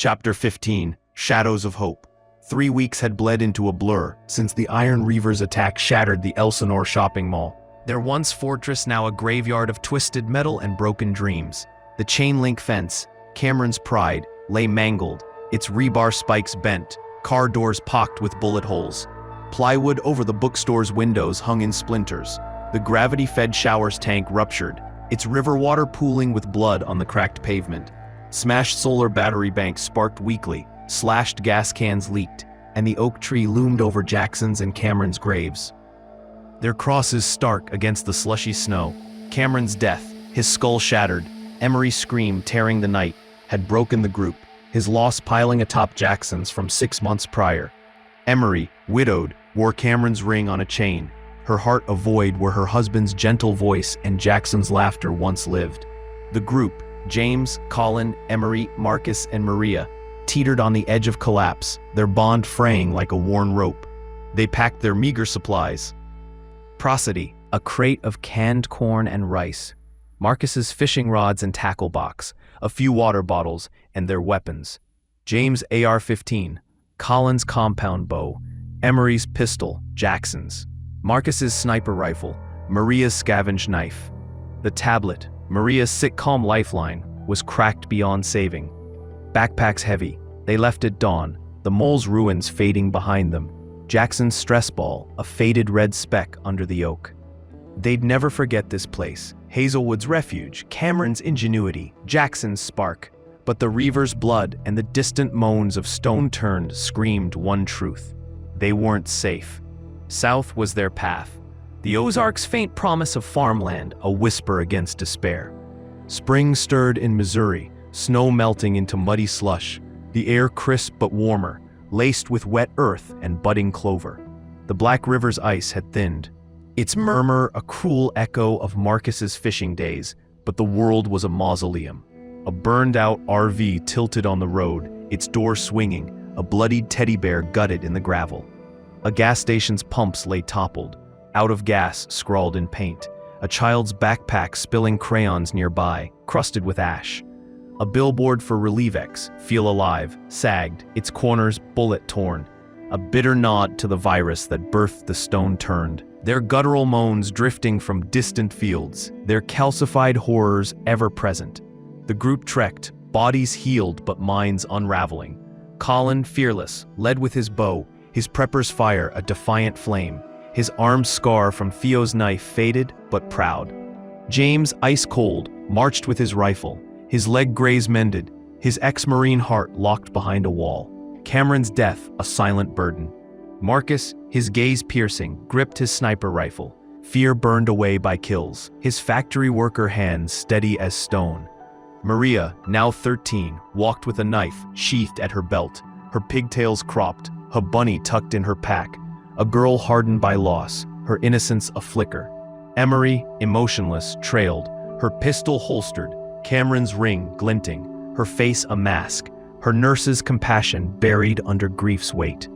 Chapter 15, Shadows of Hope. 3 weeks had bled into a blur since the Iron Reavers' attack shattered the Ellsinore shopping mall. Their once fortress now a graveyard of twisted metal and broken dreams. The chain-link fence, Cameron's pride, lay mangled, its rebar spikes bent, car doors pocked with bullet holes. Plywood over the bookstore's windows hung in splinters. The gravity-fed showers tank ruptured, its river water pooling with blood on the cracked pavement. Smashed solar battery banks sparked weakly, slashed gas cans leaked, and the oak tree loomed over Jackson's and Cameron's graves. Their crosses stark against the slushy snow. Cameron's death, his skull shattered, Emery's scream tearing the night, had broken the group, his loss piling atop Jackson's from 6 months prior. Emery, widowed, wore Cameron's ring on a chain, her heart a void where her husband's gentle voice and Jackson's laughter once lived. The group, James, Collin, Emery, Marcus, and Maria, teetered on the edge of collapse, their bond fraying like a worn rope. They packed their meager supplies. Prosody, a crate of canned corn and rice, Marcus's fishing rods and tackle box, a few water bottles, and their weapons. James' AR-15, Collin's compound bow, Emery's pistol, Jackson's, Marcus's sniper rifle, Maria's scavenge knife. The tablet, Maria's sitcom lifeline, was cracked beyond saving. Backpacks heavy, they left at dawn, the mole's ruins fading behind them. Jackson's stress ball, a faded red speck under the oak. They'd never forget this place, Hazelwood's refuge, Cameron's ingenuity, Jackson's spark. But the Reavers' blood and the distant moans of stone turned screamed one truth. They weren't safe. South was their path. The Ozarks' faint promise of farmland, a whisper against despair. Spring stirred in Missouri, snow melting into muddy slush, the air crisp but warmer, laced with wet earth and budding clover. The Black River's ice had thinned, its murmur a cruel echo of Marcus's fishing days, but the world was a mausoleum. A burned-out RV tilted on the road, its door swinging, a bloodied teddy bear gutted in the gravel. A gas station's pumps lay toppled, out of gas scrawled in paint, a child's backpack spilling crayons nearby, crusted with ash. A billboard for Relievex, Feel Alive, sagged, its corners bullet-torn, a bitter nod to the virus that birthed the stone-turned. Their guttural moans drifting from distant fields, their calcified horrors ever-present. The group trekked, bodies healed but minds unraveling. Collin, fearless, led with his bow, his prepper's fire a defiant flame, his arm scar from Theo's knife faded but proud. James, ice-cold, marched with his rifle, his leg graze mended, his ex-Marine heart locked behind a wall. Cameron's death a silent burden. Marcus, his gaze piercing, gripped his sniper rifle, fear burned away by kills, his factory worker hands steady as stone. Maria, now 13, walked with a knife sheathed at her belt, her pigtails cropped, her bunny tucked in her pack, a girl hardened by loss, her innocence a flicker. Emery, emotionless, trailed, her pistol holstered, Cameron's ring glinting, her face a mask, her nurse's compassion buried under grief's weight.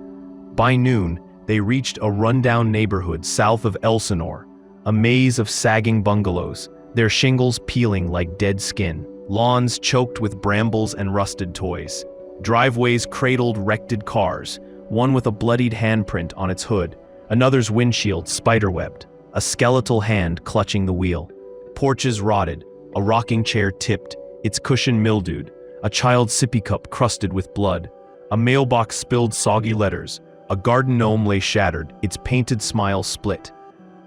By noon, they reached a rundown neighborhood south of Ellsinore, a maze of sagging bungalows, their shingles peeling like dead skin, lawns choked with brambles and rusted toys, driveways cradled wrecked cars, one with a bloodied handprint on its hood, another's windshield spiderwebbed, a skeletal hand clutching the wheel. Porches rotted, a rocking chair tipped, its cushion mildewed, a child's sippy cup crusted with blood, a mailbox spilled soggy letters, a garden gnome lay shattered, its painted smile split.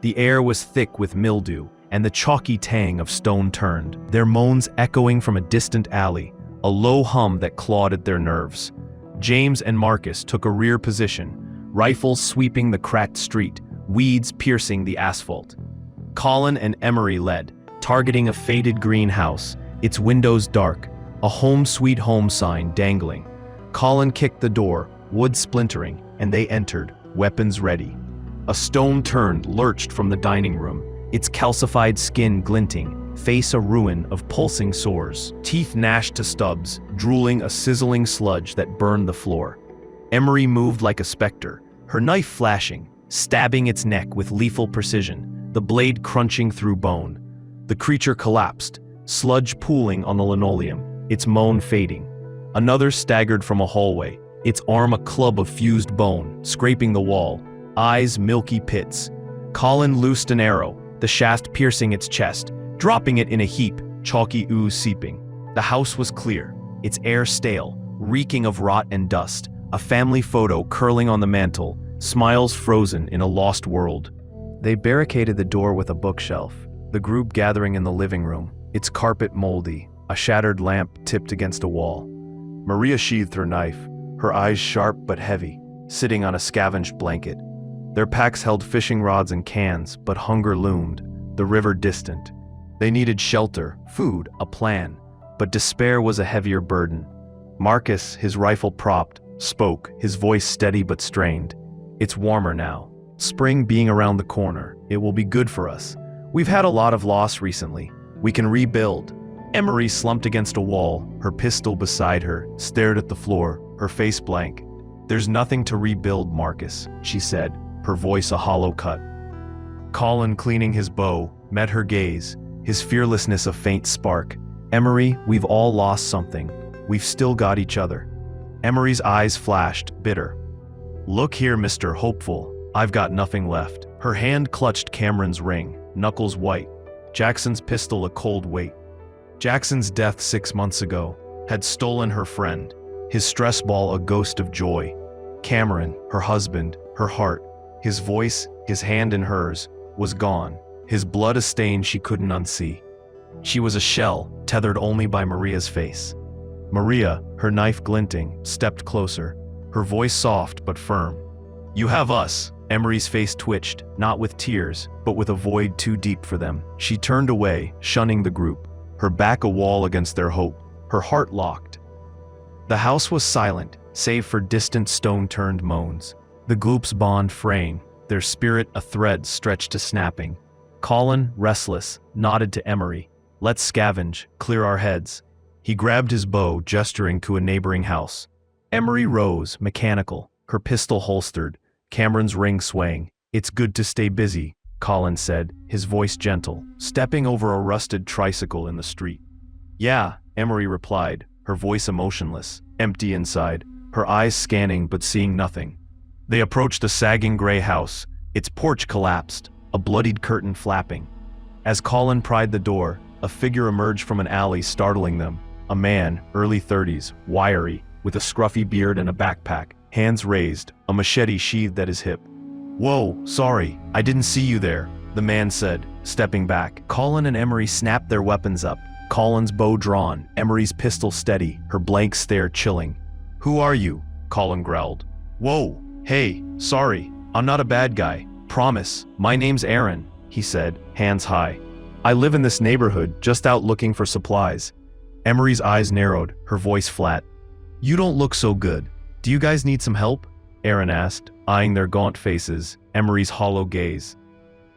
The air was thick with mildew and the chalky tang of stone turned, their moans echoing from a distant alley, a low hum that clawed at their nerves. James and Marcus took a rear position, rifles sweeping the cracked street, weeds piercing the asphalt. Collin and Emery led, targeting a faded greenhouse, its windows dark, a home sweet home sign dangling. Collin kicked the door, wood splintering, and they entered, weapons ready. A stone turned lurched from the dining room, its calcified skin glinting, face a ruin of pulsing sores, teeth gnashed to stubs, drooling a sizzling sludge that burned the floor. Emery moved like a specter, her knife flashing, stabbing its neck with lethal precision, the blade crunching through bone. The creature collapsed, sludge pooling on the linoleum, its moan fading. Another staggered from a hallway, its arm a club of fused bone, scraping the wall, eyes milky pits. Collin loosed an arrow, the shaft piercing its chest, dropping it in a heap, chalky ooze seeping. The house was clear, its air stale, reeking of rot and dust, a family photo curling on the mantel, smiles frozen in a lost world. They barricaded the door with a bookshelf, the group gathering in the living room, its carpet moldy, a shattered lamp tipped against a wall. Maria sheathed her knife, her eyes sharp but heavy, sitting on a scavenged blanket. Their packs held fishing rods and cans, but hunger loomed, the river distant. They needed shelter, food, a plan, but despair was a heavier burden. Marcus, his rifle propped, spoke, his voice steady but strained. It's warmer now. Spring being around the corner. It will be good for us. We've had a lot of loss recently. We can rebuild. Emery slumped against a wall, her pistol beside her, stared at the floor, her face blank. There's nothing to rebuild, Marcus, she said, her voice a hollow cut. Collin, cleaning his bow, met her gaze, his fearlessness a faint spark. Emery, we've all lost something. We've still got each other. Emery's eyes flashed, bitter. Look here, Mr. Hopeful, I've got nothing left. Her hand clutched Cameron's ring, knuckles white, Jackson's pistol a cold weight. Jackson's death 6 months ago had stolen her friend, his stress ball a ghost of joy. Cameron, her husband, her heart, his voice, his hand in hers, was gone, his blood a stain she couldn't unsee. She was a shell, tethered only by Maria's face. Maria, her knife glinting, stepped closer, her voice soft but firm. You have us. Emery's face twitched, not with tears, but with a void too deep for them. She turned away, shunning the group, her back a wall against their hope, her heart locked. The house was silent, save for distant stone-turned moans. The group's bond fraying, their spirit a thread stretched to snapping. Collin, restless, nodded to Emery. Let's scavenge, clear our heads. He grabbed his bow, gesturing to a neighboring house. Emery rose, mechanical, her pistol holstered, Cameron's ring swaying. It's good to stay busy, Collin said, his voice gentle, stepping over a rusted tricycle in the street. Yeah, Emery replied, her voice emotionless, empty inside, her eyes scanning but seeing nothing. They approached the sagging gray house, its porch collapsed, a bloodied curtain flapping. As Collin pried the door, a figure emerged from an alley, startling them. A man, early 30s, wiry, with a scruffy beard and a backpack, hands raised, a machete sheathed at his hip. Whoa, sorry, I didn't see you there, the man said, stepping back. Collin and Emery snapped their weapons up, Collin's bow drawn, Emery's pistol steady, her blank stare chilling. Who are you? Collin growled. Whoa, hey, sorry, I'm not a bad guy, promise, my name's Aaron, he said, hands high. I live in this neighborhood, just out looking for supplies. Emery's eyes narrowed, her voice flat. You don't look so good. Do you guys need some help? Aaron asked, eyeing their gaunt faces, Emery's hollow gaze.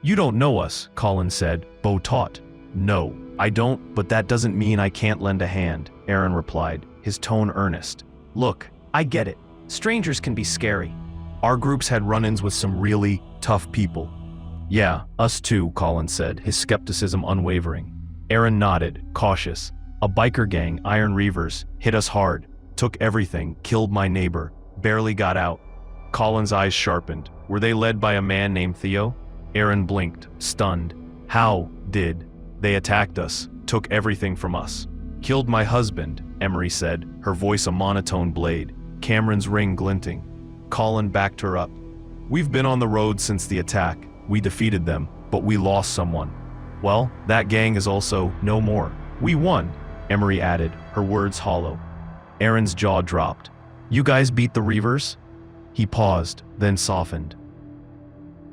You don't know us, Collin said, bow taut. No, I don't, but that doesn't mean I can't lend a hand, Aaron replied, his tone earnest. Look, I get it. Strangers can be scary. Our groups had run-ins with some really tough people. Yeah, us too, Collin said, his skepticism unwavering. Aaron nodded, cautious. A biker gang, Iron Reavers, hit us hard, took everything, killed my neighbor, barely got out. Collin's eyes sharpened. Were they led by a man named Theo? Aaron blinked, stunned. How did? They attacked us, took everything from us. Killed my husband, Emery said, her voice a monotone blade, Cameron's ring glinting. Collin backed her up. We've been on the road since the attack. We defeated them, but we lost someone. Well, that gang is also no more. We won, Emery added, her words hollow. Aaron's jaw dropped. You guys beat the Reavers? He paused, then softened.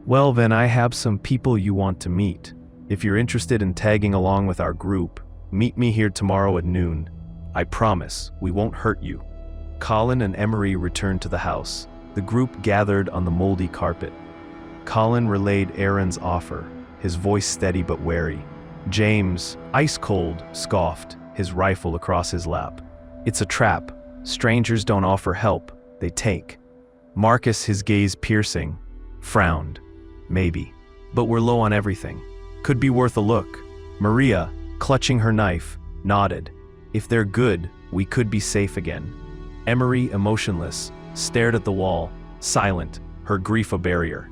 Well, then I have some people you want to meet. If you're interested in tagging along with our group, meet me here tomorrow at noon. I promise, we won't hurt you. Collin and Emery returned to the house. The group gathered on the moldy carpet. Collin relayed Aaron's offer, his voice steady but wary. James, ice cold, scoffed, his rifle across his lap. It's a trap. Strangers don't offer help, they take. Marcus, his gaze piercing, frowned. Maybe. But we're low on everything. Could be worth a look. Maria, clutching her knife, nodded. If they're good, we could be safe again. Emery, emotionless, stared at the wall, silent, her grief a barrier.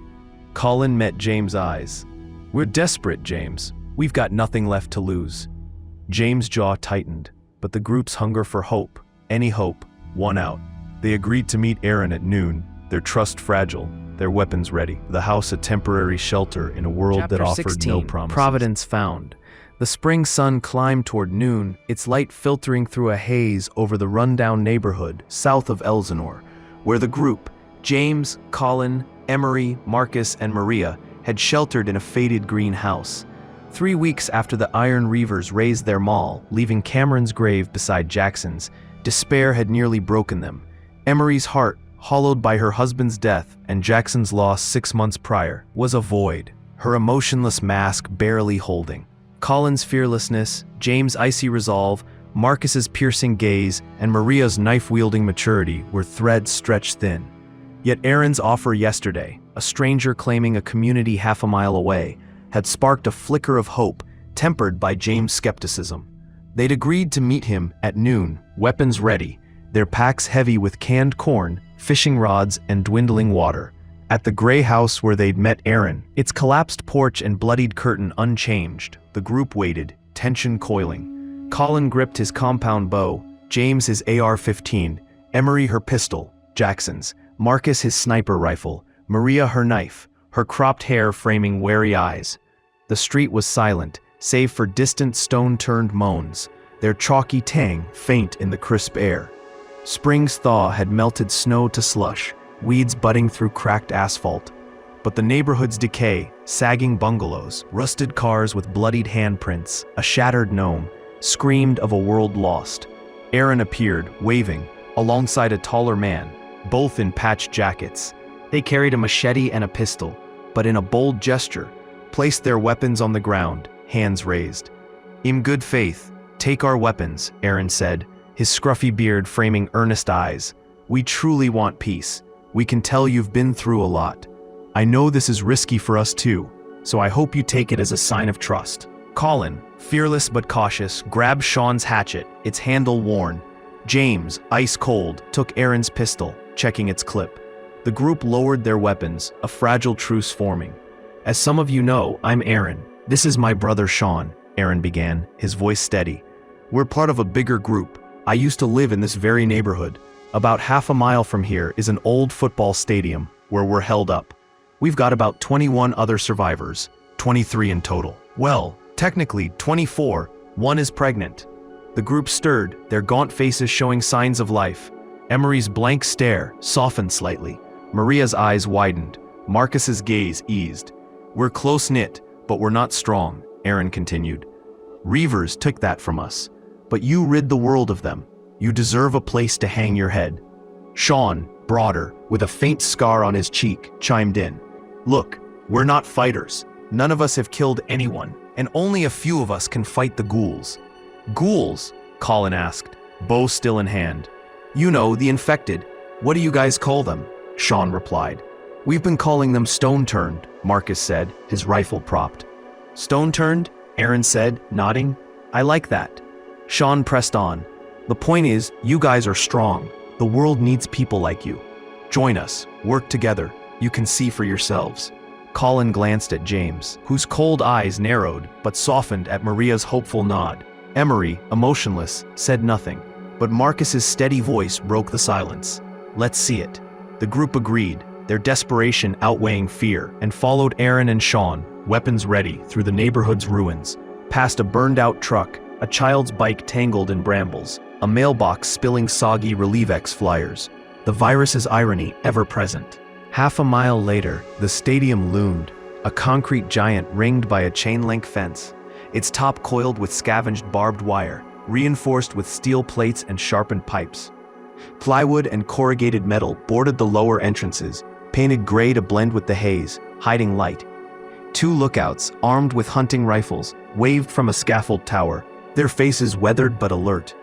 Collin met James' eyes. "We're desperate, James. We've got nothing left to lose." James' jaw tightened, but the group's hunger for hope, any hope, won out. They agreed to meet Aaron at noon, their trust fragile, their weapons ready. The house a temporary shelter in a world Chapter that offered 16, no promises. Providence found. The spring sun climbed toward noon, its light filtering through a haze over the rundown neighborhood south of Ellsinore, where the group, James, Collin, Emery, Marcus, and Maria, had sheltered in a faded green house. 3 weeks after the Iron Reavers razed their mall, leaving Cameron's grave beside Jackson's, despair had nearly broken them. Emery's heart, hollowed by her husband's death and Jackson's loss 6 months prior, was a void, her emotionless mask barely holding. Collin's fearlessness, James' icy resolve, Marcus's piercing gaze, and Maria's knife-wielding maturity were threads stretched thin. Yet Aaron's offer yesterday, a stranger claiming a community half a mile away, had sparked a flicker of hope, tempered by James' skepticism. They'd agreed to meet him at noon, weapons ready, their packs heavy with canned corn, fishing rods, and dwindling water. At the gray house where they'd met Aaron, its collapsed porch and bloodied curtain unchanged, the group waited, tension coiling. Collin gripped his compound bow, James his AR-15, Emery her pistol, Jackson's, Marcus his sniper rifle, Maria her knife, her cropped hair framing wary eyes. The street was silent, save for distant stone-turned moans, their chalky tang faint in the crisp air. Spring's thaw had melted snow to slush, weeds budding through cracked asphalt. But the neighborhood's decay, sagging bungalows, rusted cars with bloodied handprints, a shattered gnome, screamed of a world lost. Aaron appeared, waving, alongside a taller man, both in patched jackets. They carried a machete and a pistol, but in a bold gesture, placed their weapons on the ground, hands raised. "In good faith, take our weapons," Aaron said, his scruffy beard framing earnest eyes. "We truly want peace. We can tell you've been through a lot. I know this is risky for us too, so I hope you take it as a sign of trust." Collin, fearless but cautious, grabbed Sean's hatchet, its handle worn. James, ice cold, took Aaron's pistol, checking its clip. The group lowered their weapons, a fragile truce forming. "As some of you know, I'm Aaron. This is my brother Sean," Aaron began, his voice steady. "We're part of a bigger group. I used to live in this very neighborhood. About half a mile from here is an old football stadium where we're held up. We've got about 21 other survivors, 23 in total. Well, technically 24, one is pregnant." The group stirred, their gaunt faces showing signs of life. Emery's blank stare softened slightly. Maria's eyes widened. Marcus's gaze eased. "We're close-knit, but we're not strong," Aaron continued. "Reavers took that from us, but you rid the world of them. You deserve a place to hang your head." Sean, broader, with a faint scar on his cheek, chimed in. "Look, we're not fighters. None of us have killed anyone, and only a few of us can fight the ghouls." "Ghouls?" Collin asked, bow still in hand. "You know, the infected. What do you guys call them?" Sean replied. "We've been calling them stone-turned," Marcus said, his rifle propped. "Stone-turned?" Aaron said, nodding. "I like that." Sean pressed on. "The point is, you guys are strong. The world needs people like you. Join us, work together. You can see for yourselves." Collin glanced at James, whose cold eyes narrowed but softened at Maria's hopeful nod. Emery, emotionless, said nothing, but Marcus's steady voice broke the silence. "Let's see it." The group agreed, their desperation outweighing fear, and followed Aaron and Sean, weapons ready, through the neighborhood's ruins, past a burned-out truck, a child's bike tangled in brambles, a mailbox spilling soggy Relievex flyers, the virus's irony ever present. Half a mile later, the stadium loomed, a concrete giant ringed by a chain-link fence, its top coiled with scavenged barbed wire, reinforced with steel plates and sharpened pipes. Plywood and corrugated metal bordered the lower entrances, painted gray to blend with the haze, hiding light. 2 lookouts, armed with hunting rifles, waved from a scaffold tower, their faces weathered but alert.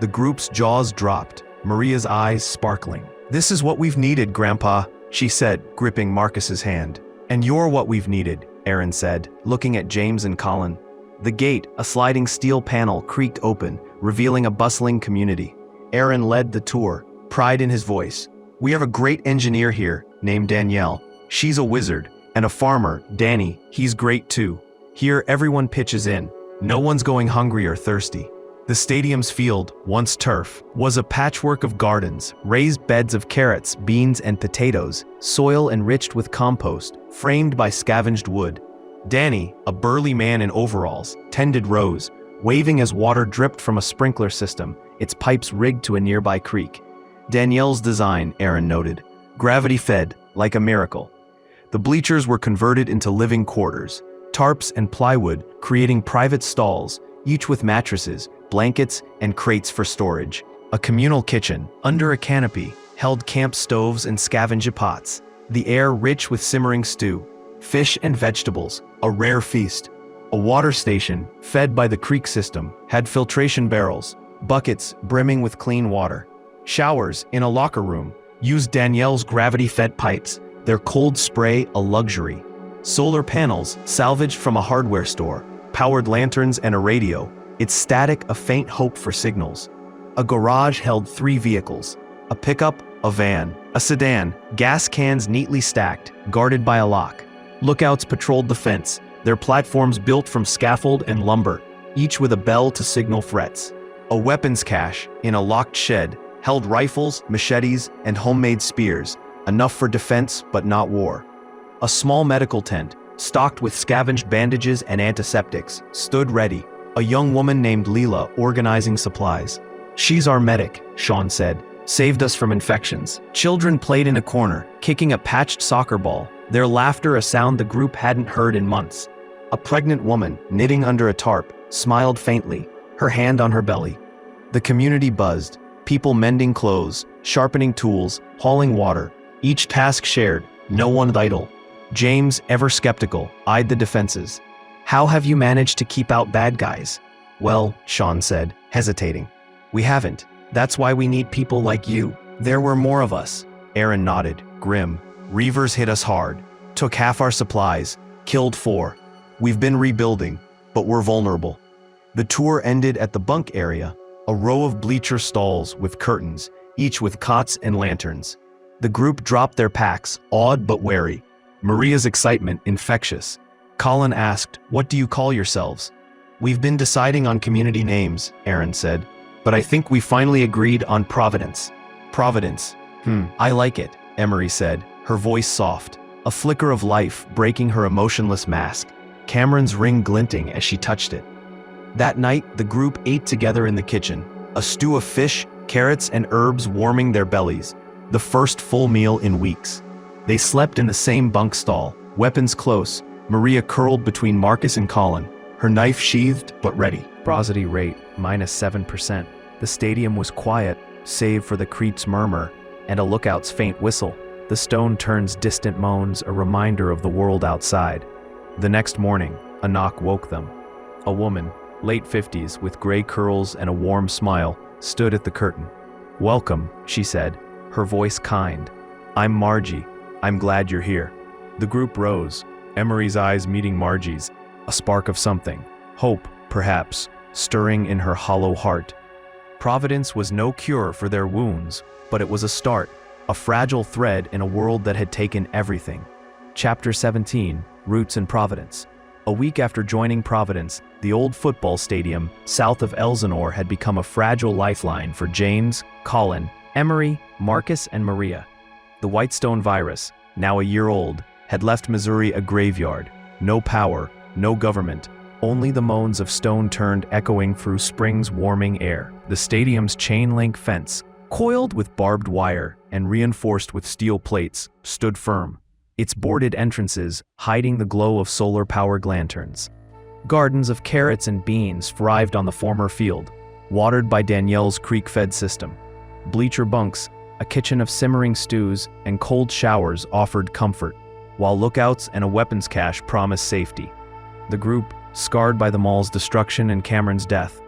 The group's jaws dropped, Maria's eyes sparkling. "This is what we've needed, Grandpa," she said, gripping Marcus's hand. "And you're what we've needed," Aaron said, looking at James and Collin. The gate, a sliding steel panel, creaked open, revealing a bustling community. Aaron led the tour, pride in his voice. "We have a great engineer here, named Danielle. She's a wizard. And a farmer, Danny, he's great too. Here everyone pitches in. No one's going hungry or thirsty." The stadium's field, once turf, was a patchwork of gardens, raised beds of carrots, beans, and potatoes, soil enriched with compost, framed by scavenged wood. Danny, a burly man in overalls, tended rows, waving as water dripped from a sprinkler system, its pipes rigged to a nearby creek. Danielle's design, Aaron noted, gravity-fed, like a miracle. The bleachers were converted into living quarters, tarps and plywood creating private stalls, each with mattresses, blankets, and crates for storage. A communal kitchen, under a canopy, held camp stoves and scavenger pots, the air rich with simmering stew, fish and vegetables, a rare feast. A water station, fed by the creek system, had filtration barrels, buckets brimming with clean water. Showers, in a locker room, used Danielle's gravity-fed pipes, their cold spray a luxury. Solar panels, salvaged from a hardware store, powered lanterns and a radio, its static a faint hope for signals. A garage held 3 vehicles, a pickup, a van, a sedan, gas cans neatly stacked, guarded by a lock. Lookouts patrolled the fence, their platforms built from scaffold and lumber, each with a bell to signal threats. A weapons cache, in a locked shed, held rifles, machetes, and homemade spears, enough for defense but not war. A small medical tent, stocked with scavenged bandages and antiseptics, stood ready, a young woman named Leela organizing supplies. "She's our medic," Sean said, "saved us from infections." Children played in a corner, kicking a patched soccer ball, their laughter a sound the group hadn't heard in months. A pregnant woman, knitting under a tarp, smiled faintly, her hand on her belly. The community buzzed, people mending clothes, sharpening tools, hauling water, each task shared, no one idle. James, ever skeptical, eyed the defenses. "How have you managed to keep out bad guys?" "Well," Sean said, hesitating, "we haven't. That's why we need people like you." "There were more of us." Aaron nodded, grim. "Reavers hit us hard, took half our supplies, killed 4. We've been rebuilding, but we're vulnerable." The tour ended at the bunk area, a row of bleacher stalls with curtains, each with cots and lanterns. The group dropped their packs, awed but wary. Maria's excitement infectious. Collin asked, "What do you call yourselves?" "We've been deciding on community names," Aaron said, "but I think we finally agreed on Providence." "Providence. I like it," Emery said, her voice soft, a flicker of life breaking her emotionless mask, Cameron's ring glinting as she touched it. That night, the group ate together in the kitchen, a stew of fish, carrots, and herbs warming their bellies, the first full meal in weeks. They slept in the same bunk stall, weapons close, Maria curled between Marcus and Collin, her knife sheathed but ready. Prosody rate, -7%. The stadium was quiet, save for the creek's murmur and a lookout's faint whistle. The stone turn's distant moans, a reminder of the world outside. The next morning, a knock woke them. A woman, late 50s, with gray curls and a warm smile, stood at the curtain. "Welcome," she said, her voice kind. "I'm Margie. I'm glad you're here." The group rose, Emery's eyes meeting Margie's, a spark of something, hope, perhaps, stirring in her hollow heart. Providence was no cure for their wounds, but it was a start, a fragile thread in a world that had taken everything. Chapter 17, Roots in Providence. A week after joining Providence, the old football stadium, south of Ellsinore, had become a fragile lifeline for James, Collin, Emery, Marcus, and Maria. The Whitestone virus, now a year old, had left Missouri a graveyard. No power, no government, only the moans of stone turned echoing through spring's warming air. The stadium's chain-link fence, coiled with barbed wire and reinforced with steel plates, stood firm, its boarded entrances hiding the glow of solar-powered lanterns. Gardens of carrots and beans thrived on the former field, watered by Danielle's creek-fed system. Bleacher bunks, a kitchen of simmering stews, and cold showers offered comfort, while lookouts and a weapons cache promised safety. The group, scarred by the mall's destruction and Cameron's death,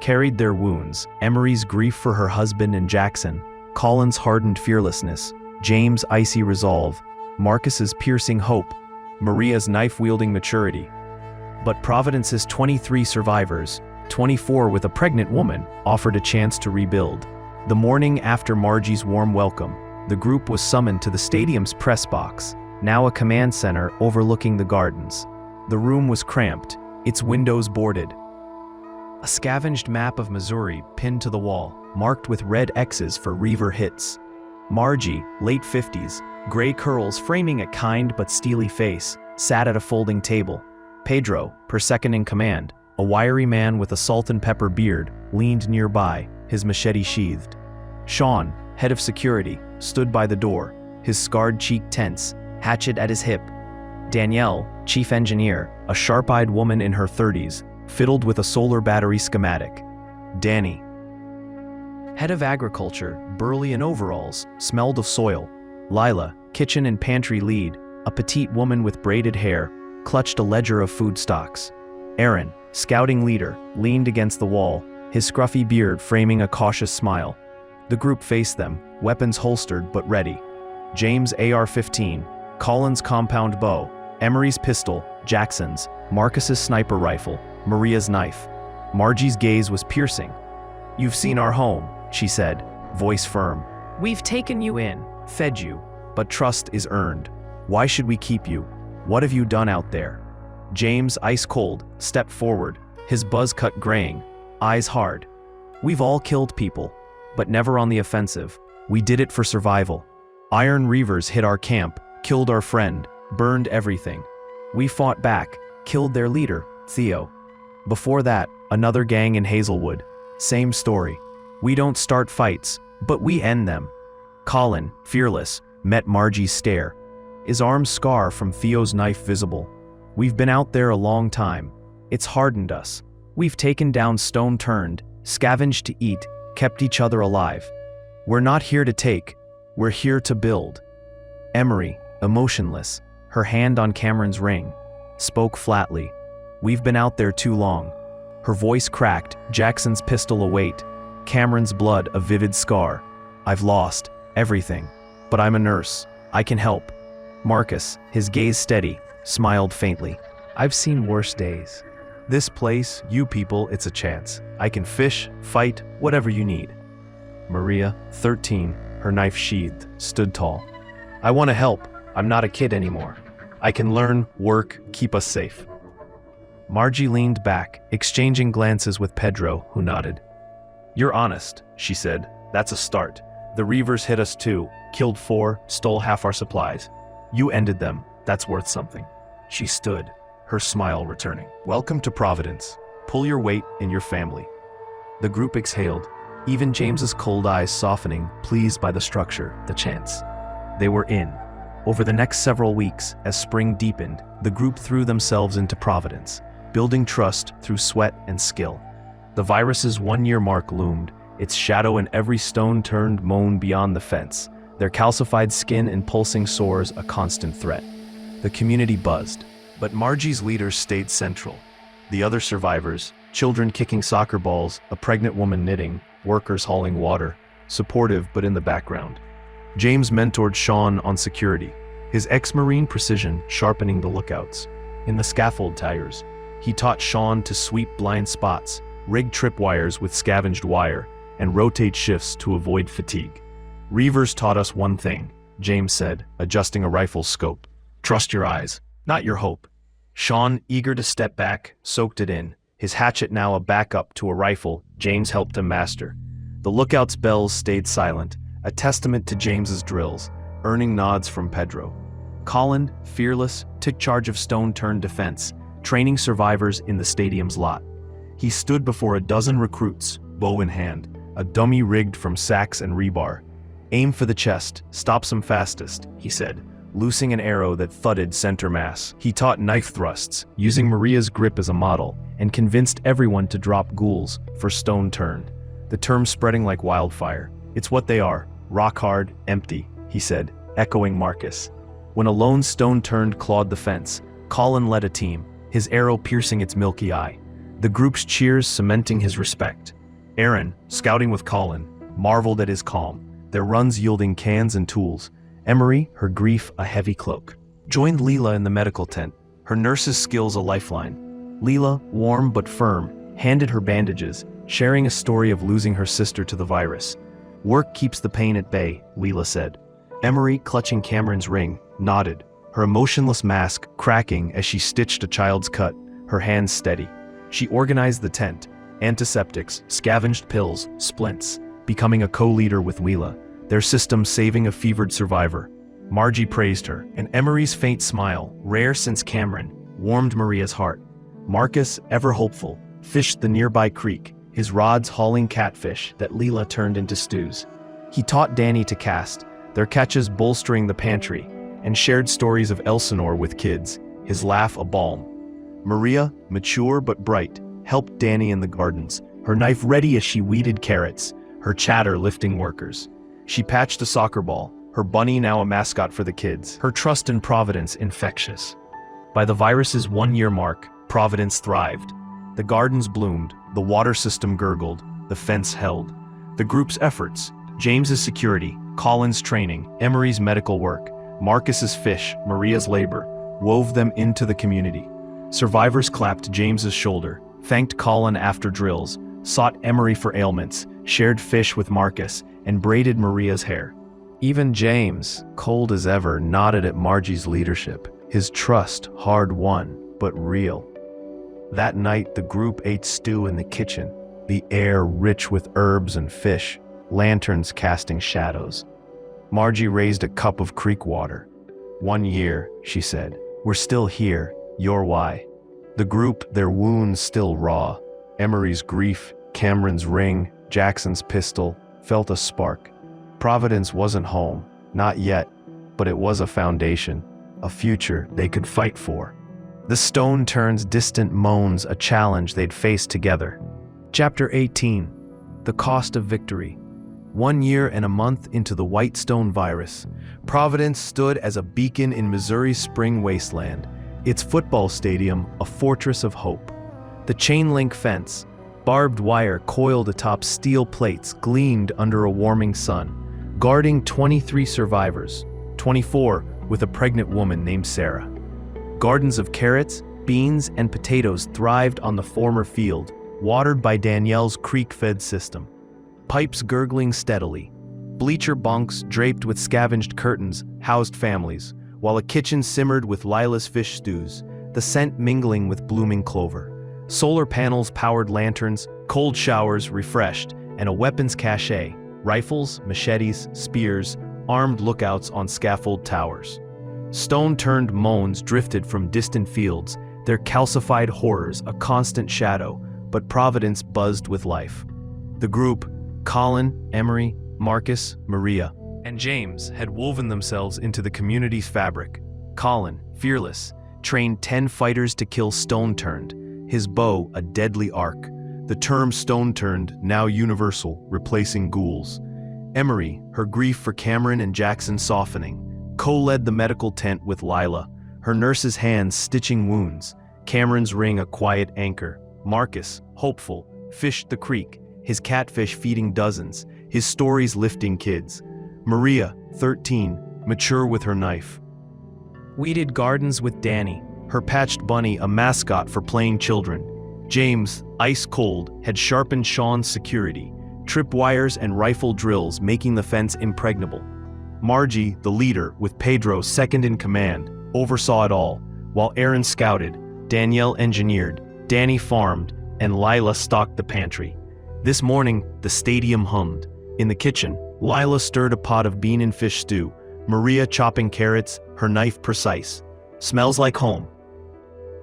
carried their wounds, Emery's grief for her husband and Jackson, Collin's hardened fearlessness, James' icy resolve, Marcus's piercing hope, Maria's knife-wielding maturity. But Providence's 23 survivors, 24 with a pregnant woman, offered a chance to rebuild. The morning after Margie's warm welcome, the group was summoned to the stadium's press box, now a command center overlooking the gardens. The room was cramped, its windows boarded. A scavenged map of Missouri pinned to the wall, marked with red X's for Reaver hits. Margie, late 50s, gray curls framing a kind but steely face, sat at a folding table. Pedro, per second in command, a wiry man with a salt and pepper beard, leaned nearby, his machete sheathed. Sean, head of security, stood by the door, his scarred cheek tense, hatchet at his hip. Danielle, chief engineer, a sharp-eyed woman in her 30s, fiddled with a solar battery schematic. Danny, head of agriculture, burly in overalls, smelled of soil. Lila, kitchen and pantry lead, a petite woman with braided hair, clutched a ledger of food stocks. Aaron, scouting leader, leaned against the wall, his scruffy beard framing a cautious smile. The group faced them, weapons holstered but ready. James' AR-15, Collin's compound bow, Emery's pistol, Jackson's, Marcus's sniper rifle, Maria's knife. Margie's gaze was piercing. "You've seen our home," she said, voice firm. "We've taken you in, fed you, but trust is earned. Why should we keep you? What have you done out there?" James, ice cold, stepped forward, his buzz cut graying, eyes hard. "We've all killed people, but never on the offensive. We did it for survival. Iron Reavers hit our camp, killed our friend, burned everything. We fought back, killed their leader, Theo. Before that, another gang in Hazelwood. Same story. We don't start fights, but we end them." Collin, fearless, met Margie's stare, his arm scar from Theo's knife visible. "We've been out there a long time. It's hardened us. We've taken down stone turned, scavenged to eat, kept each other alive. We're not here to take, we're here to build." Emery, emotionless, her hand on Cameron's ring, spoke flatly. "We've been out there too long." Her voice cracked, Jackson's pistol await, Cameron's blood a vivid scar. "I've lost everything, but I'm a nurse. I can help." Marcus, his gaze steady, smiled faintly. "I've seen worse days. This place, you people, it's a chance. I can fish, fight, whatever you need." Maria, 13, her knife sheathed, stood tall. "I want to help. I'm not a kid anymore. I can learn, work, keep us safe." Margie leaned back, exchanging glances with Pedro, who nodded. "You're honest," she said. "That's a start. The Reavers hit us too, killed 4, stole half our supplies. You ended them. That's worth something." She stood, her smile returning. "Welcome to Providence. Pull your weight in your family." The group exhaled, even James's cold eyes softening, pleased by the structure, the chance. They were in. Over the next several weeks, as spring deepened, the group threw themselves into Providence, building trust through sweat and skill. The virus's 1-year mark loomed, its shadow in every stone-turned moan beyond the fence, their calcified skin and pulsing sores a constant threat. The community buzzed, but Margie's leaders stayed central. The other survivors, children kicking soccer balls, a pregnant woman knitting, workers hauling water, supportive but in the background. James mentored Sean on security, his ex-Marine precision sharpening the lookouts. In the scaffold tires, he taught Sean to sweep blind spots, rig tripwires with scavenged wire, and rotate shifts to avoid fatigue. "Reavers taught us one thing," James said, adjusting a rifle's scope. "Trust your eyes, not your hope." Sean, eager to step back, soaked it in, his hatchet now a backup to a rifle James helped him master. The lookout's bells stayed silent, a testament to James's drills, earning nods from Pedro. Collin, fearless, took charge of stone-turned defense, training survivors in the stadium's lot. He stood before a dozen recruits, bow in hand, a dummy rigged from sacks and rebar. "Aim for the chest, stops 'em fastest," he said, loosing an arrow that thudded center mass. He taught knife thrusts, using Maria's grip as a model, and convinced everyone to drop ghouls for stone turned, the term spreading like wildfire. "It's what they are, rock hard, empty," he said, echoing Marcus. When a lone stone turned clawed the fence, Collin led a team, his arrow piercing its milky eye. The group's cheers cementing his respect. Aaron, scouting with Collin, marveled at his calm, their runs yielding cans and tools. Emery, her grief a heavy cloak, joined Leela in the medical tent, her nurse's skills a lifeline. Leela, warm but firm, handed her bandages, sharing a story of losing her sister to the virus. Work keeps the pain at bay, Leela said. Emery, clutching Cameron's ring, nodded, her emotionless mask cracking as she stitched a child's cut, her hands steady. She organized the tent, antiseptics, scavenged pills, splints, becoming a co-leader with Leela, their system saving a fevered survivor. Margie praised her, and Emery's faint smile, rare since Cameron, warmed Maria's heart. Marcus, ever hopeful, fished the nearby creek, his rods hauling catfish that Leela turned into stews. He taught Danny to cast, their catches bolstering the pantry, and shared stories of Ellsinore with kids, his laugh a balm. Maria, mature but bright, helped Danny in the gardens, her knife ready as she weeded carrots, her chatter lifting workers. She patched a soccer ball, her bunny now a mascot for the kids, her trust in Providence infectious. By the virus's 1-year mark, Providence thrived. The gardens bloomed, the water system gurgled, the fence held. The group's efforts, James's security, Collin's training, Emery's medical work, Marcus's fish, Maria's labor, wove them into the community. Survivors clapped James's shoulder, thanked Collin after drills, sought Emery for ailments, shared fish with Marcus, and braided Maria's hair. Even James, cold as ever, nodded at Margie's leadership, his trust hard-won, but real. That night the group ate stew in the kitchen, the air rich with herbs and fish, lanterns casting shadows. Margie raised a cup of creek water. 1 year, she said. We're still here, you're why. The group, their wounds still raw. Emery's grief, Cameron's ring, Jackson's pistol, felt a spark. Providence wasn't home, not yet, but it was a foundation, a future they could fight for. The stone turns distant moans a challenge they'd face together. Chapter 18. The Cost of Victory. 1 year and a month into the Whitestone virus, Providence stood as a beacon in Missouri's spring wasteland, its football stadium a fortress of hope. The chain-link fence, barbed wire coiled atop steel plates, gleamed under a warming sun, guarding 23 survivors, 24 with a pregnant woman named Sarah. Gardens of carrots, beans, and potatoes thrived on the former field, watered by Danielle's creek-fed system. Pipes gurgling steadily. Bleacher bunks draped with scavenged curtains housed families, while a kitchen simmered with Lila's fish stews, the scent mingling with blooming clover. Solar panels powered lanterns, cold showers refreshed, and a weapons cache, rifles, machetes, spears, armed lookouts on scaffold towers. Stone-turned moans drifted from distant fields, their calcified horrors a constant shadow, but Providence buzzed with life. The group, Collin, Emery, Marcus, Maria, and James had woven themselves into the community's fabric. Collin, fearless, trained 10 fighters to kill stone-turned, his bow a deadly arc. The term stone-turned now universal, replacing ghouls. Emery, her grief for Cameron and Jackson softening, co-led the medical tent with Lila, her nurse's hands stitching wounds, Cameron's ring a quiet anchor. Marcus, hopeful, fished the creek, his catfish feeding dozens, his stories lifting kids. Maria, 13, mature with her knife. Weeded gardens with Danny, her patched bunny a mascot for playing children. James, ice cold, had sharpened Sean's security, tripwires and rifle drills making the fence impregnable. Margie, the leader, with Pedro second in command, oversaw it all, while Aaron scouted, Danielle engineered, Danny farmed, and Lila stocked the pantry. This morning, the stadium hummed. In the kitchen, Lila stirred a pot of bean and fish stew, Maria chopping carrots, her knife precise. Smells like home,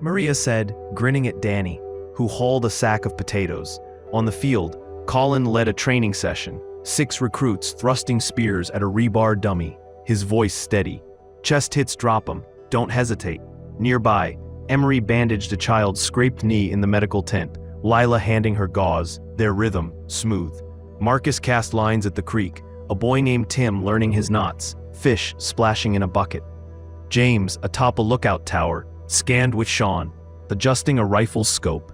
Maria said, grinning at Danny, who hauled a sack of potatoes. On the field, Collin led a training session, 6 recruits thrusting spears at a rebar dummy, his voice steady. Chest hits drop 'em, don't hesitate. Nearby, Emery bandaged a child's scraped knee in the medical tent, Lila handing her gauze, their rhythm smooth. Marcus cast lines at the creek, a boy named Tim learning his knots, fish splashing in a bucket. James, atop a lookout tower, scanned with Sean, adjusting a rifle's scope.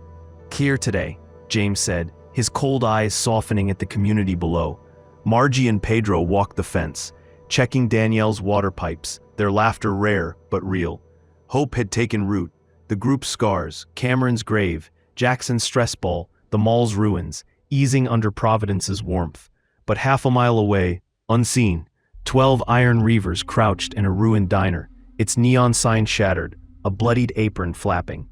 Clear today, James said, his cold eyes softening at the community below. Margie and Pedro walked the fence, checking Danielle's water pipes, their laughter rare but real. Hope had taken root, the group's scars, Cameron's grave, Jackson's stress ball, the mall's ruins, easing under Providence's warmth. But half a mile away, unseen, 12 Iron Reavers crouched in a ruined diner, its neon sign shattered, a bloodied apron flapping.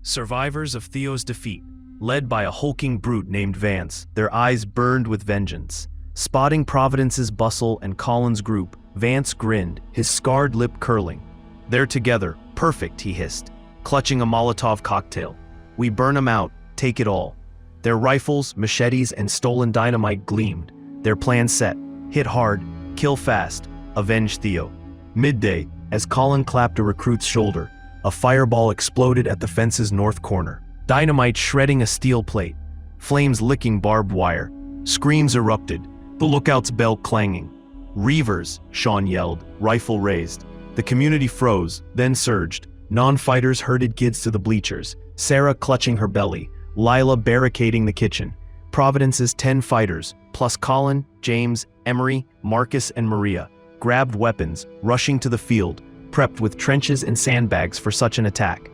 Survivors of Theo's defeat, led by a hulking brute named Vance, their eyes burned with vengeance. Spotting Providence's bustle and Collin's group, Vance grinned, his scarred lip curling. "They're together, perfect," he hissed, clutching a Molotov cocktail. "We burn 'em out, take it all." Their rifles, machetes, and stolen dynamite gleamed. Their plan set: hit hard, kill fast, avenge Theo. Midday, as Collin clapped a recruit's shoulder, a fireball exploded at the fence's north corner. Dynamite shredding a steel plate, flames licking barbed wire. Screams erupted, the lookout's bell clanging. "Reavers," Sean yelled, rifle raised. The community froze, then surged. Non-fighters herded kids to the bleachers, Sarah clutching her belly, Lila barricading the kitchen. Providence's 10 fighters, plus Collin, James, Emery, Marcus, and Maria, grabbed weapons, rushing to the field, prepped with trenches and sandbags for such an attack.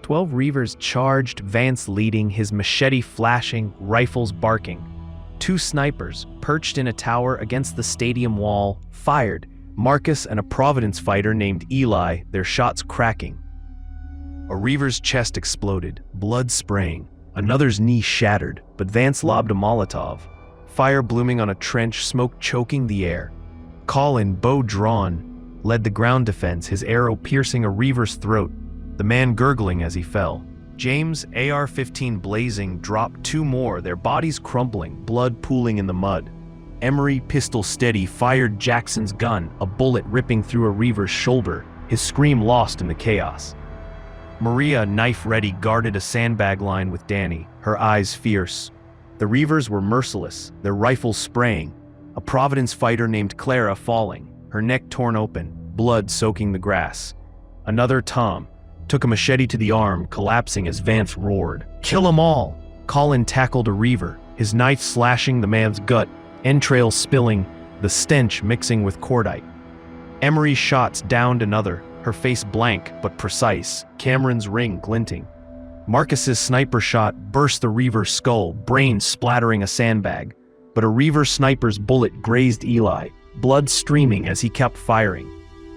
12 Reavers charged, Vance leading, his machete flashing, rifles barking. 2 snipers, perched in a tower against the stadium wall, fired. Marcus and a Providence fighter named Eli, their shots cracking. A Reaver's chest exploded, blood spraying. Another's knee shattered, but Vance lobbed a Molotov. Fire blooming on a trench, smoke choking the air. Collin, bow drawn, led the ground defense, his arrow piercing a Reaver's throat, the man gurgling as he fell. James, AR-15 blazing, dropped 2 more, their bodies crumpling, blood pooling in the mud. Emery, pistol steady, fired Jackson's gun, a bullet ripping through a Reaver's shoulder, his scream lost in the chaos. Maria, knife ready, guarded a sandbag line with Danny, her eyes fierce. The Reavers were merciless, their rifles spraying. A Providence fighter named Clara falling, her neck torn open, blood soaking the grass. Another, Tom, took a machete to the arm, collapsing as Vance roared, "Kill 'em all!" Collin tackled a Reaver, his knife slashing the man's gut, entrails spilling, the stench mixing with cordite. Emery's shots downed another, her face blank but precise, Cameron's ring glinting. Marcus's sniper shot burst the Reaver's skull, brains splattering a sandbag, but a Reaver sniper's bullet grazed Eli, blood streaming as he kept firing.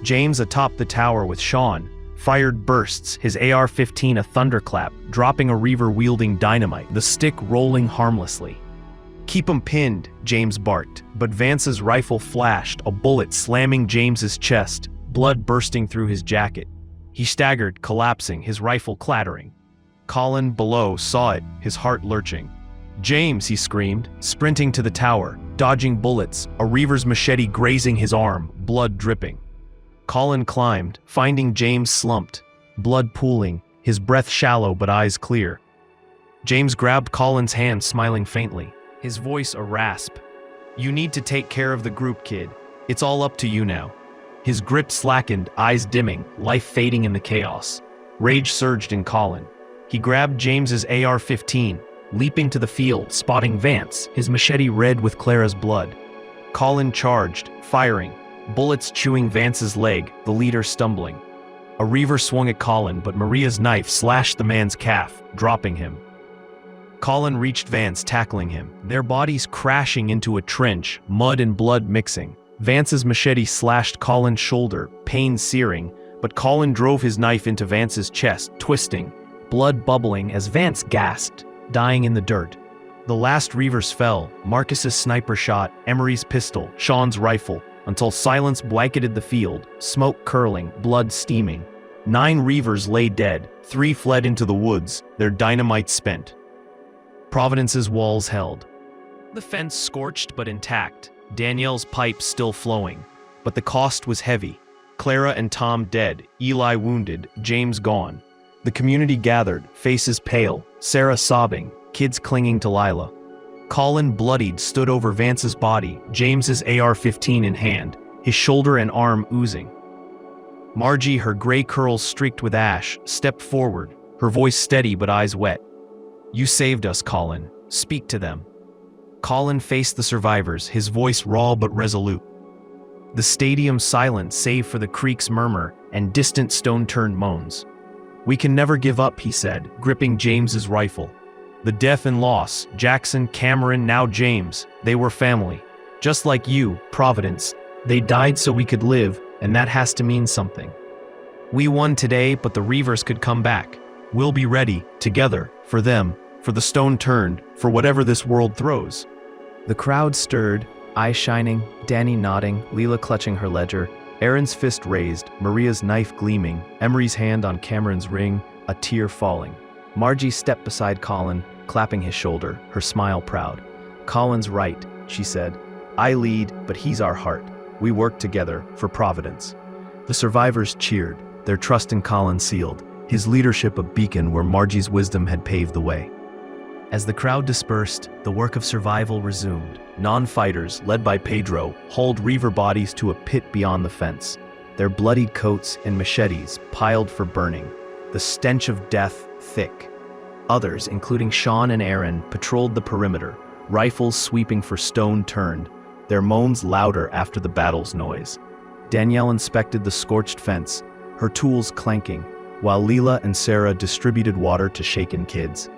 James atop the tower with Sean, fired bursts, his AR-15 a thunderclap, dropping a Reaver wielding dynamite, the stick rolling harmlessly. "Keep 'em pinned," James barked, but Vance's rifle flashed, a bullet slamming James's chest, blood bursting through his jacket. He staggered, collapsing, his rifle clattering. Collin, below, saw it, his heart lurching. "James," he screamed, sprinting to the tower, dodging bullets, a Reaver's machete grazing his arm, blood dripping. Collin climbed, finding James slumped, blood pooling, his breath shallow but eyes clear. James grabbed Collin's hand, smiling faintly, his voice a rasp. "You need to take care of the group, kid. It's all up to you now." His grip slackened, eyes dimming, life fading in the chaos. Rage surged in Collin. He grabbed James's AR-15, leaping to the field, spotting Vance, his machete red with Clara's blood. Collin charged, firing, bullets chewing Vance's leg, the leader stumbling. A Reaver swung at Collin, but Maria's knife slashed the man's calf, dropping him. Collin reached Vance, tackling him, their bodies crashing into a trench, mud and blood mixing. Vance's machete slashed Collin's shoulder, pain searing, but Collin drove his knife into Vance's chest, twisting, blood bubbling as Vance gasped, dying in the dirt. The last Reavers fell, Marcus's sniper shot, Emery's pistol, Sean's rifle, until silence blanketed the field, smoke curling, blood steaming. 9 Reavers lay dead, 3 fled into the woods, their dynamite spent. Providence's walls held. The fence scorched but intact, Danielle's pipe still flowing, but the cost was heavy. Clara and Tom dead, Eli wounded, James gone. The community gathered, faces pale, Sarah sobbing, kids clinging to Lila. Collin, bloodied, stood over Vance's body, James's AR-15 in hand, his shoulder and arm oozing. Margie, her gray curls streaked with ash, stepped forward, her voice steady but eyes wet. "You saved us, Collin. Speak to them." Collin faced the survivors, his voice raw but resolute. The stadium silent save for the creek's murmur and distant stone-turned moans. "We can never give up," he said, gripping James's rifle. "The death and loss, Jackson, Cameron, now James, they were family. Just like you, Providence. They died so we could live, and that has to mean something. We won today, but the Reavers could come back. We'll be ready, together, for them, for the stone turned, for whatever this world throws. The crowd stirred, eyes shining, Danny nodding, Leela clutching her ledger, Aaron's fist raised, Maria's knife gleaming, Emery's hand on Cameron's ring, a tear falling. Margie stepped beside Collin, clapping his shoulder, her smile proud. "Collin's right," she said. "I lead, but he's our heart. We work together, for Providence." The survivors cheered, their trust in Collin sealed, his leadership a beacon where Margie's wisdom had paved the way. As the crowd dispersed, the work of survival resumed. Non-fighters, led by Pedro, hauled Reaver bodies to a pit beyond the fence, their bloodied coats and machetes piled for burning, the stench of death thick. Others, including Sean and Aaron, patrolled the perimeter, rifles sweeping for stone turned, their moans louder after the battle's noise. Danielle inspected the scorched fence, her tools clanking, while Leela and Sarah distributed water to shaken kids.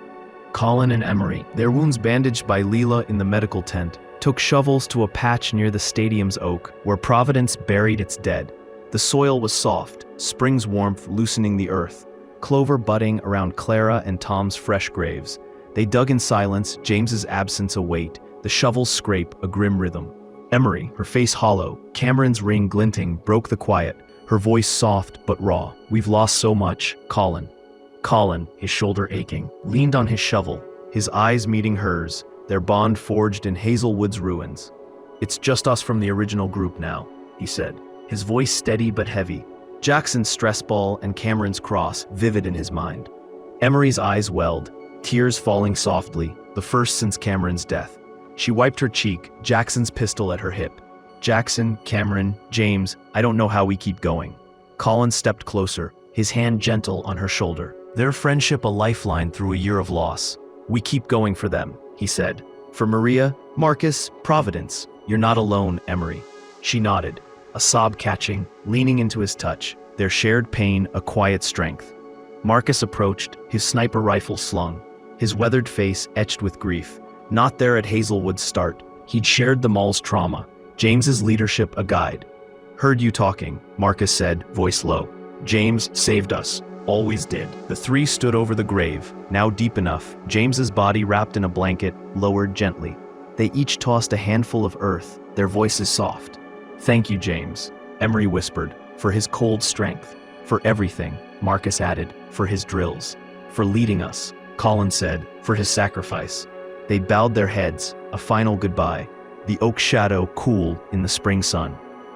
Collin and Emery, their wounds bandaged by Leela in the medical tent, took shovels to a patch near the stadium's oak, where Providence buried its dead. The soil was soft, spring's warmth loosening the earth, clover budding around Clara and Tom's fresh graves. They dug in silence, James's absence a weight, the shovels scrape a grim rhythm. Emery, her face hollow, Cameron's ring glinting, broke the quiet, her voice soft but raw. "We've lost so much, Collin." Collin, his shoulder aching, leaned on his shovel, his eyes meeting hers, their bond forged in Hazelwood's ruins. "It's just us from the original group now," he said, his voice steady but heavy, Jackson's stress ball and Cameron's cross vivid in his mind. Emery's eyes welled, tears falling softly, the first since Cameron's death. She wiped her cheek, Jackson's pistol at her hip. "Jackson, Cameron, James, I don't know how we keep going." Collin stepped closer, his hand gentle on her shoulder. "Their friendship a lifeline through a year of loss. We keep going for them," he said. "For Maria, Marcus, Providence. You're not alone, Emery." She nodded, a sob catching, leaning into his touch, their shared pain a quiet strength. Marcus approached, his sniper rifle slung, his weathered face etched with grief. Not there at Hazelwood's start, he'd shared the mall's trauma, James's leadership a guide. "Heard you talking," Marcus said, voice low. "James saved us. Always did." The three stood over the grave, now deep enough, James's body wrapped in a blanket, lowered gently. They each tossed a handful of earth, their voices soft. "Thank you, James," Emery whispered, "for his cold strength. For everything," Marcus added, "for his drills. For leading us," Collin said, "for his sacrifice." They bowed their heads, a final goodbye, the oak shadow cool in the spring sun.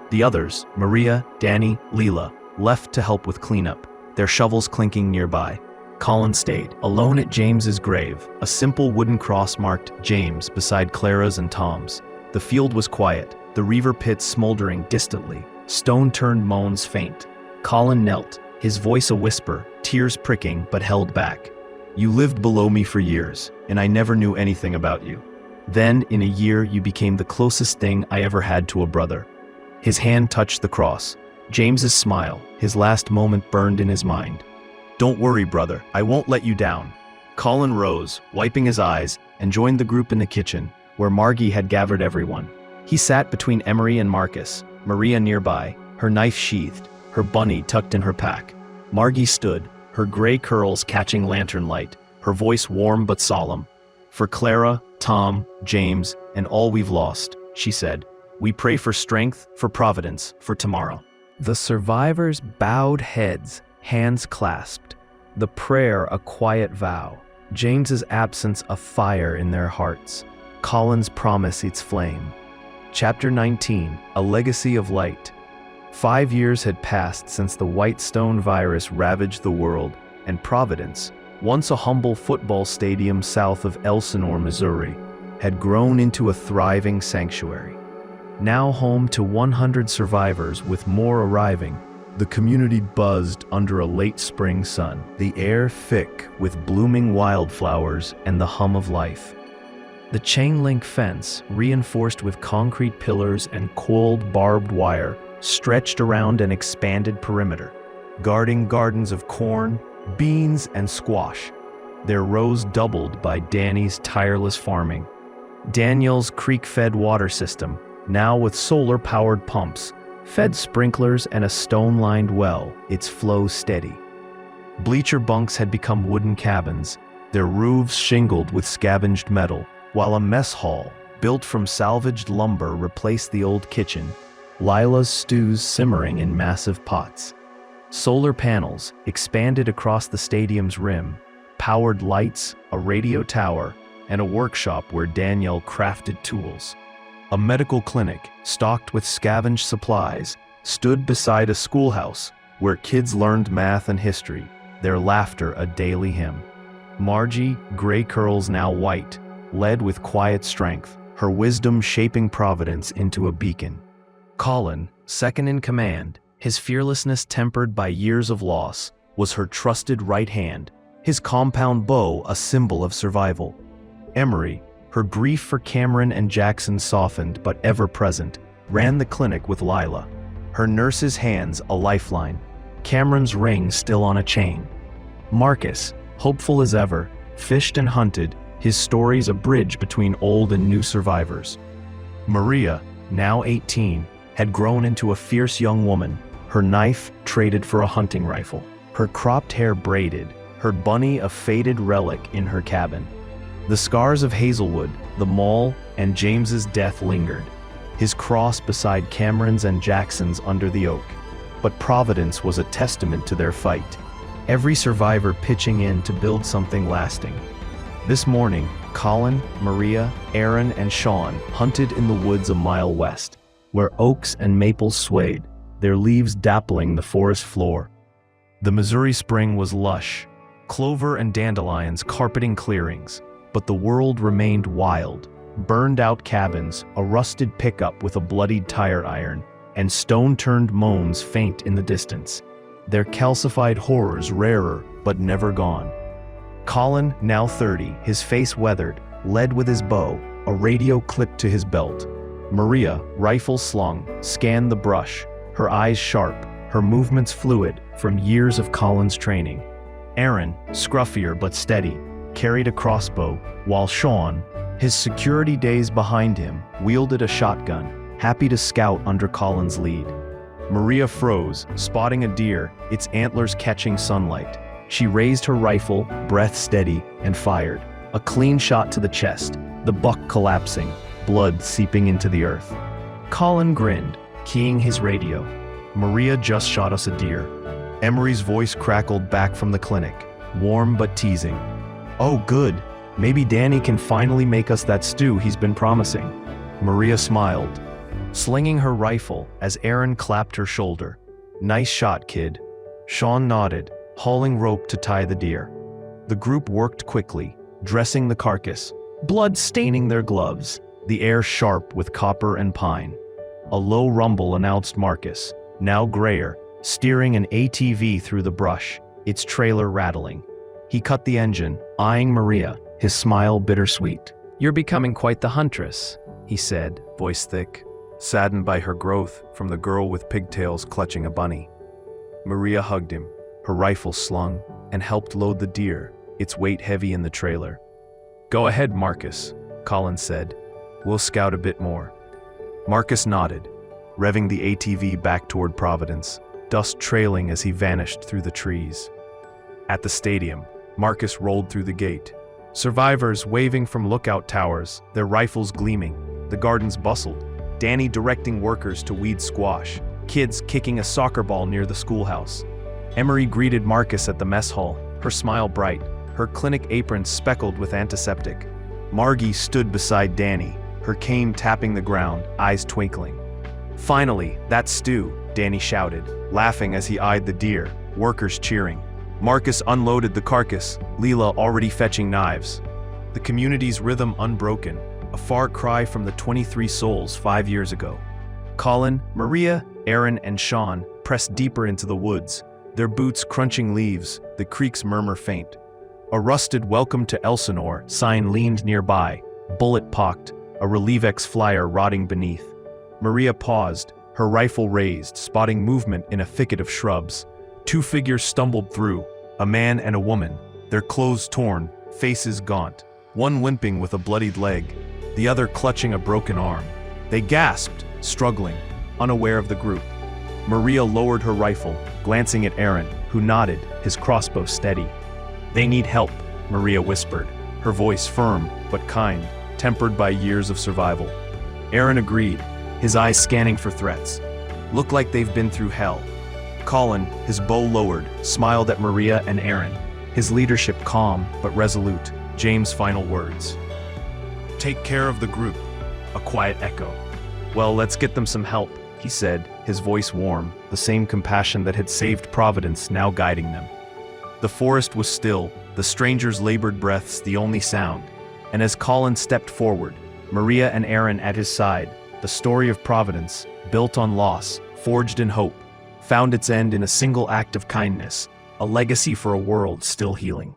The others, Maria, Danny, Leela, left to help with cleanup, their shovels clinking nearby. Collin stayed, alone at James's grave, a simple wooden cross marked James beside Clara's and Tom's. The field was quiet, the Reaver pit smoldering distantly, stone-turned moans faint. Collin knelt, his voice a whisper, tears pricking but held back. "You lived below me for years, and I never knew anything about you. Then, in a year, you became the closest thing I ever had to a brother." His hand touched the cross. James's smile, his last moment burned in his mind. "Don't worry, brother, I won't let you down." Collin rose, wiping his eyes, and joined the group in the kitchen, where Margie had gathered everyone. He sat between Emery and Marcus, Maria nearby, her knife sheathed, her bunny tucked in her pack. Margie stood, her gray curls catching lantern light, her voice warm but solemn. "For Clara, Tom, James, and all we've lost," she said, "we pray for strength, for Providence, for tomorrow." The survivors bowed heads, hands clasped, the prayer a quiet vow, James's absence a fire in their hearts, Collin's promise its flame. Chapter 19, A Legacy of Light. 5 years had passed since the white stone virus ravaged the world, and Providence, once a humble football stadium south of Ellsinore, Missouri, had grown into a thriving sanctuary. Now home to 100 survivors with more arriving, the community buzzed under a late spring sun, the air thick with blooming wildflowers and the hum of life. The chain-link fence, reinforced with concrete pillars and coiled barbed wire, stretched around an expanded perimeter, guarding gardens of corn, beans, and squash, their rows doubled by Danny's tireless farming. Daniel's creek-fed water system, now with solar-powered pumps, fed sprinklers and a stone-lined well, its flow steady. Bleacher bunks had become wooden cabins, their roofs shingled with scavenged metal, while a mess hall, built from salvaged lumber, replaced the old kitchen, Lila's stews simmering in massive pots. Solar panels expanded across the stadium's rim, powered lights, a radio tower, and a workshop where Danielle crafted tools. A medical clinic, stocked with scavenged supplies, stood beside a schoolhouse where kids learned math and history, their laughter a daily hymn. Margie, gray curls now white, led with quiet strength, her wisdom shaping Providence into a beacon. Collin, second in command, his fearlessness tempered by years of loss, was her trusted right hand, his compound bow a symbol of survival. Emery, her grief for Cameron and Jackson softened but ever present, ran the clinic with Lila, her nurse's hands a lifeline, Cameron's ring still on a chain. Marcus, hopeful as ever, fished and hunted, his stories a bridge between old and new survivors. Maria, now 18, had grown into a fierce young woman, her knife traded for a hunting rifle, her cropped hair braided, her bunny a faded relic in her cabin. The scars of Hazelwood, the mall, and James's death lingered, his cross beside Cameron's and Jackson's under the oak. But Providence was a testament to their fight, every survivor pitching in to build something lasting. This morning, Collin, Maria, Aaron, and Sean hunted in the woods a mile west, where oaks and maples swayed, their leaves dappling the forest floor. The Missouri spring was lush, clover and dandelions carpeting clearings, but the world remained wild. Burned-out cabins, a rusted pickup with a bloodied tire iron, and stone-turned moans faint in the distance, their calcified horrors rarer but never gone. Collin, now 30, his face weathered, led with his bow, a radio clipped to his belt. Maria, rifle slung, scanned the brush, her eyes sharp, her movements fluid from years of Collin's training. Aaron, scruffier but steady, carried a crossbow, while Sean, his security days behind him, wielded a shotgun, happy to scout under Collin's lead. Maria froze, spotting a deer, its antlers catching sunlight. She raised her rifle, breath steady, and fired. A clean shot to the chest, the buck collapsing, blood seeping into the earth. Collin grinned, keying his radio. Maria just shot us a deer. Emery's voice crackled back from the clinic, warm but teasing. Oh good, maybe Danny can finally make us that stew he's been promising. Maria smiled, slinging her rifle as Aaron clapped her shoulder. Nice shot, kid. Sean nodded, hauling rope to tie the deer. The group worked quickly, dressing the carcass, blood staining their gloves, the air sharp with copper and pine. A low rumble announced Marcus, now grayer, steering an ATV through the brush, its trailer rattling. He cut the engine, eyeing Maria, his smile bittersweet. "You're becoming quite the huntress," he said, voice thick, saddened by her growth from the girl with pigtails clutching a bunny. Maria hugged him, her rifle slung, and helped load the deer, its weight heavy in the trailer. "Go ahead, Marcus," Collin said. "We'll scout a bit more." Marcus nodded, revving the ATV back toward Providence, dust trailing as he vanished through the trees. At the stadium, Marcus rolled through the gate. Survivors waving from lookout towers, their rifles gleaming. The gardens bustled, Danny directing workers to weed squash, kids kicking a soccer ball near the schoolhouse. Emery greeted Marcus at the mess hall, her smile bright, her clinic apron speckled with antiseptic. Margie stood beside Danny, her cane tapping the ground, eyes twinkling. "Finally, that stew," Danny shouted, laughing as he eyed the deer, workers cheering. Marcus unloaded the carcass, Leela already fetching knives. The community's rhythm unbroken, a far cry from the 23 souls 5 years ago. Collin, Maria, Aaron, and Sean pressed deeper into the woods, their boots crunching leaves, the creek's murmur faint. A rusted "Welcome to Ellsinore" sign leaned nearby, bullet-pocked, a Relievex flyer rotting beneath. Maria paused, her rifle raised, spotting movement in a thicket of shrubs. 2 figures stumbled through, a man and a woman, their clothes torn, faces gaunt, one limping with a bloodied leg, the other clutching a broken arm. They gasped, struggling, unaware of the group. Maria lowered her rifle, glancing at Aaron, who nodded, his crossbow steady. "They need help," Maria whispered, her voice firm but kind, tempered by years of survival. Aaron agreed, his eyes scanning for threats. "Look like they've been through hell." Collin, his bow lowered, smiled at Maria and Aaron, his leadership calm but resolute. James' final words. "Take care of the group." A quiet echo. "Well, let's get them some help," he said, his voice warm, the same compassion that had saved Providence now guiding them. The forest was still, the strangers' labored breaths the only sound, and as Collin stepped forward, Maria and Aaron at his side, the story of Providence, built on loss, forged in hope, found its end in a single act of kindness, a legacy for a world still healing.